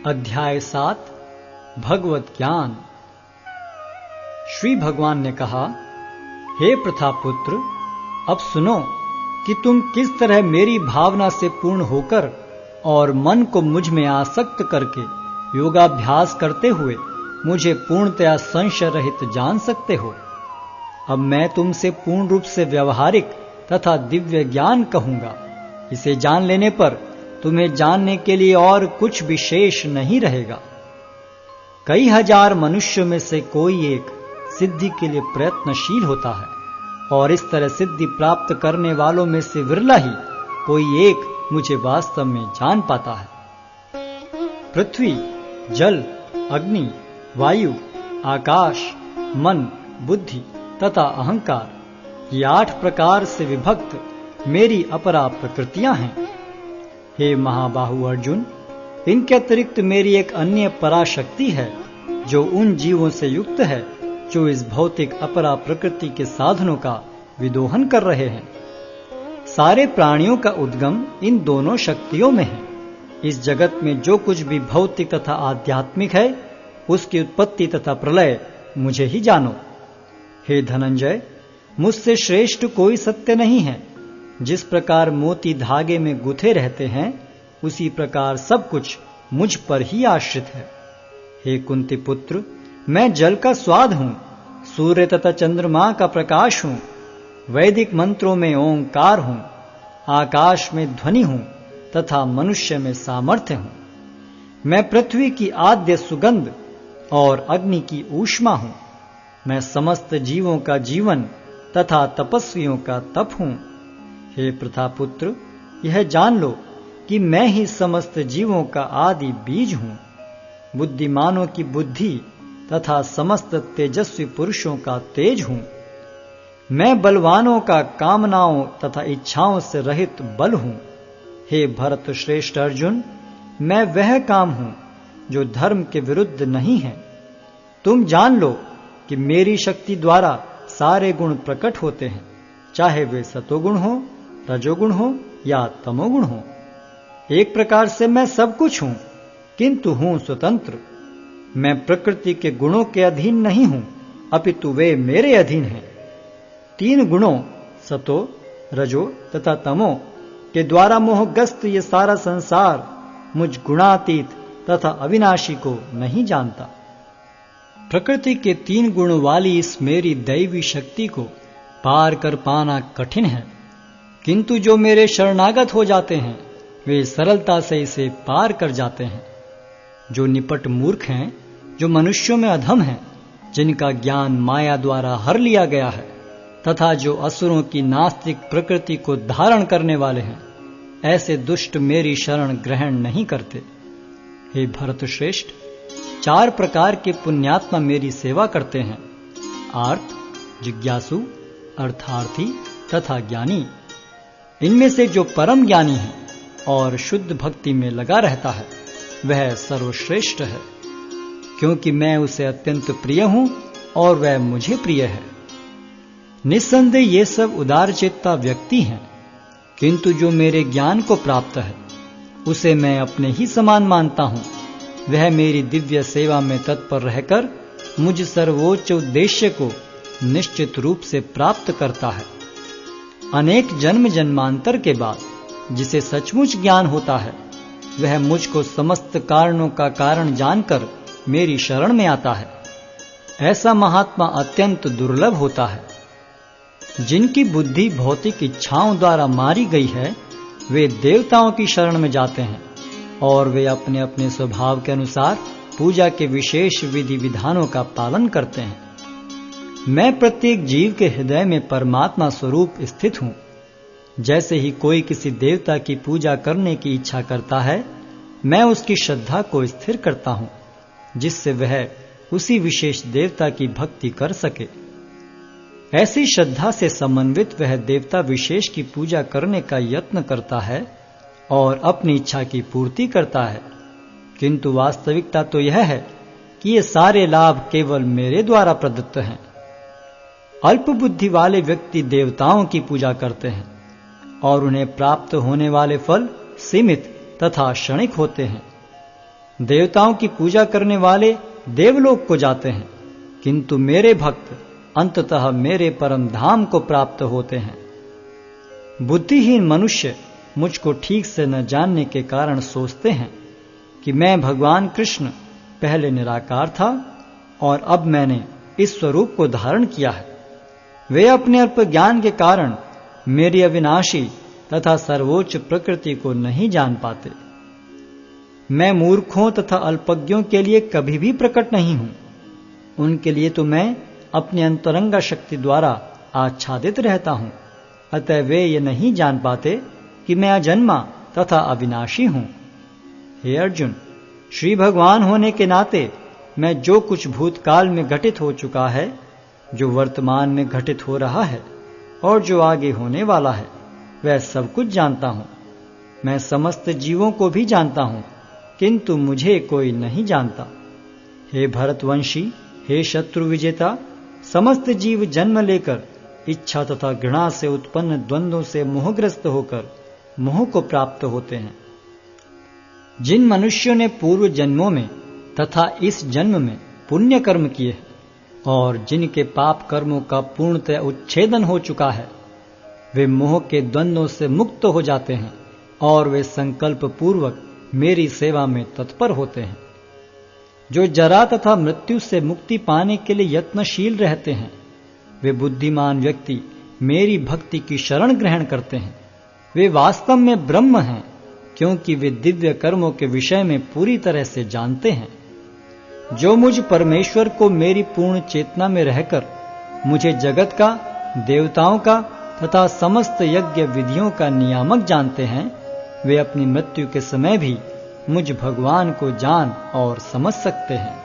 अध्याय 7 भगवत ज्ञान। श्री भगवान ने कहा, हे प्रथापुत्र, अब सुनो कि तुम किस तरह मेरी भावना से पूर्ण होकर और मन को मुझ में आसक्त करके योगाभ्यास करते हुए मुझे पूर्णतया संशय रहित जान सकते हो। अब मैं तुमसे पूर्ण रूप से व्यवहारिक तथा दिव्य ज्ञान कहूंगा। इसे जान लेने पर तुम्हें जानने के लिए और कुछ विशेष नहीं रहेगा। कई हजार मनुष्यों में से कोई एक सिद्धि के लिए प्रयत्नशील होता है, और इस तरह सिद्धि प्राप्त करने वालों में से विरला ही कोई एक मुझे वास्तव में जान पाता है। पृथ्वी, जल, अग्नि, वायु, आकाश, मन, बुद्धि तथा अहंकार, ये 8 प्रकार से विभक्त मेरी अपरा प्रकृतियां हैं। हे महाबाहु अर्जुन, इनके अतिरिक्त मेरी एक अन्य पराशक्ति है जो उन जीवों से युक्त है जो इस भौतिक अपरा प्रकृति के साधनों का विदोहन कर रहे हैं। सारे प्राणियों का उद्गम इन दोनों शक्तियों में है। इस जगत में जो कुछ भी भौतिक तथा आध्यात्मिक है, उसकी उत्पत्ति तथा प्रलय मुझे ही जानो। हे धनंजय, मुझसे श्रेष्ठ कोई सत्य नहीं है। जिस प्रकार मोती धागे में गुथे रहते हैं, उसी प्रकार सब कुछ मुझ पर ही आश्रित है। हे कुंती पुत्र, मैं जल का स्वाद हूं, सूर्य तथा चंद्रमा का प्रकाश हूं, वैदिक मंत्रों में ओंकार हूं, आकाश में ध्वनि हूं तथा मनुष्य में सामर्थ्य हूं। मैं पृथ्वी की आद्य सुगंध और अग्नि की ऊष्मा हूं। मैं समस्त जीवों का जीवन तथा तपस्वियों का तप हूं। हे प्रथापुत्र, यह जान लो कि मैं ही समस्त जीवों का आदि बीज हूं। बुद्धिमानों की बुद्धि तथा समस्त तेजस्वी पुरुषों का तेज हूं। मैं बलवानों का कामनाओं तथा इच्छाओं से रहित बल हूं। हे भरत श्रेष्ठ अर्जुन, मैं वह काम हूं जो धर्म के विरुद्ध नहीं है। तुम जान लो कि मेरी शक्ति द्वारा सारे गुण प्रकट होते हैं, चाहे वे सतोगुण हो, रजोगुण हो या तमोगुण हो। एक प्रकार से मैं सब कुछ हूं, किंतु हूं स्वतंत्र। मैं प्रकृति के गुणों के अधीन नहीं हूं, अपितु वे मेरे अधीन हैं। 3 गुणों सतो, रजो तथा तमो के द्वारा मोहग्रस्त ये सारा संसार मुझ गुणातीत तथा अविनाशी को नहीं जानता। प्रकृति के 3 गुण वाली इस मेरी दैवी शक्ति को पार कर पाना कठिन है, किंतु जो मेरे शरणागत हो जाते हैं वे सरलता से इसे पार कर जाते हैं। जो निपट मूर्ख हैं, जो मनुष्यों में अधम हैं, जिनका ज्ञान माया द्वारा हर लिया गया है, तथा जो असुरों की नास्तिक प्रकृति को धारण करने वाले हैं, ऐसे दुष्ट मेरी शरण ग्रहण नहीं करते। हे भरत श्रेष्ठ, 4 प्रकार के पुण्यात्मा मेरी सेवा करते हैं: आर्त, जिज्ञासु, अर्थार्थी तथा ज्ञानी। इनमें से जो परम ज्ञानी है और शुद्ध भक्ति में लगा रहता है, वह सर्वश्रेष्ठ है, क्योंकि मैं उसे अत्यंत प्रिय हूं और वह मुझे प्रिय है। निस्संदेह ये सब उदारचित्ता व्यक्ति हैं, किंतु जो मेरे ज्ञान को प्राप्त है, उसे मैं अपने ही समान मानता हूं। वह मेरी दिव्य सेवा में तत्पर रहकर मुझ सर्वोच्च उद्देश्य को निश्चित रूप से प्राप्त करता है। अनेक जन्म जन्मांतर के बाद जिसे सचमुच ज्ञान होता है, वह मुझको समस्त कारणों का कारण जानकर मेरी शरण में आता है। ऐसा महात्मा अत्यंत दुर्लभ होता है। जिनकी बुद्धि भौतिक इच्छाओं द्वारा मारी गई है, वे देवताओं की शरण में जाते हैं, और वे अपने अपने स्वभाव के अनुसार पूजा के विशेष विधि विधानों का पालन करते हैं। मैं प्रत्येक जीव के हृदय में परमात्मा स्वरूप स्थित हूं। जैसे ही कोई किसी देवता की पूजा करने की इच्छा करता है, मैं उसकी श्रद्धा को स्थिर करता हूं, जिससे वह उसी विशेष देवता की भक्ति कर सके। ऐसी श्रद्धा से समन्वित वह देवता विशेष की पूजा करने का यत्न करता है और अपनी इच्छा की पूर्ति करता है, किंतु वास्तविकता तो यह है कि ये सारे लाभ केवल मेरे द्वारा प्रदत्त हैं। अल्प बुद्धि वाले व्यक्ति देवताओं की पूजा करते हैं और उन्हें प्राप्त होने वाले फल सीमित तथा क्षणिक होते हैं। देवताओं की पूजा करने वाले देवलोक को जाते हैं, किंतु मेरे भक्त अंततः मेरे परम धाम को प्राप्त होते हैं। बुद्धिहीन मनुष्य मुझको ठीक से न जानने के कारण सोचते हैं कि मैं भगवान कृष्ण पहले निराकार था और अब मैंने इस स्वरूप को धारण किया है। वे अपने अल्प ज्ञान के कारण मेरी अविनाशी तथा सर्वोच्च प्रकृति को नहीं जान पाते। मैं मूर्खों तथा अल्पज्ञों के लिए कभी भी प्रकट नहीं हूं। उनके लिए तो मैं अपनी अंतरंगा शक्ति द्वारा आच्छादित रहता हूं। अतः वे ये नहीं जान पाते कि मैं अजन्मा तथा अविनाशी हूं। हे अर्जुन, श्री भगवान होने के नाते मैं जो कुछ भूतकाल में घटित हो चुका है, जो वर्तमान में घटित हो रहा है और जो आगे होने वाला है, वह सब कुछ जानता हूं। मैं समस्त जीवों को भी जानता हूं, किंतु मुझे कोई नहीं जानता। हे भरतवंशी, हे शत्रु विजेता, समस्त जीव जन्म लेकर इच्छा तथा घृणा से उत्पन्न द्वंद्वों से मोहग्रस्त होकर मोह को प्राप्त होते हैं। जिन मनुष्यों ने पूर्व जन्मों में तथा इस जन्म में पुण्य कर्म किए और जिनके पाप कर्मों का पूर्णतः उच्छेदन हो चुका है, वे मोह के द्वंद्वों से मुक्त हो जाते हैं और वे संकल्प पूर्वक मेरी सेवा में तत्पर होते हैं। जो जरा तथा मृत्यु से मुक्ति पाने के लिए यत्नशील रहते हैं, वे बुद्धिमान व्यक्ति मेरी भक्ति की शरण ग्रहण करते हैं। वे वास्तव में ब्रह्म हैं, क्योंकि वे दिव्य कर्मों के विषय में पूरी तरह से जानते हैं। जो मुझ परमेश्वर को मेरी पूर्ण चेतना में रहकर मुझे जगत का, देवताओं का तथा समस्त यज्ञ विधियों का नियामक जानते हैं, वे अपनी मृत्यु के समय भी मुझ भगवान को जान और समझ सकते हैं।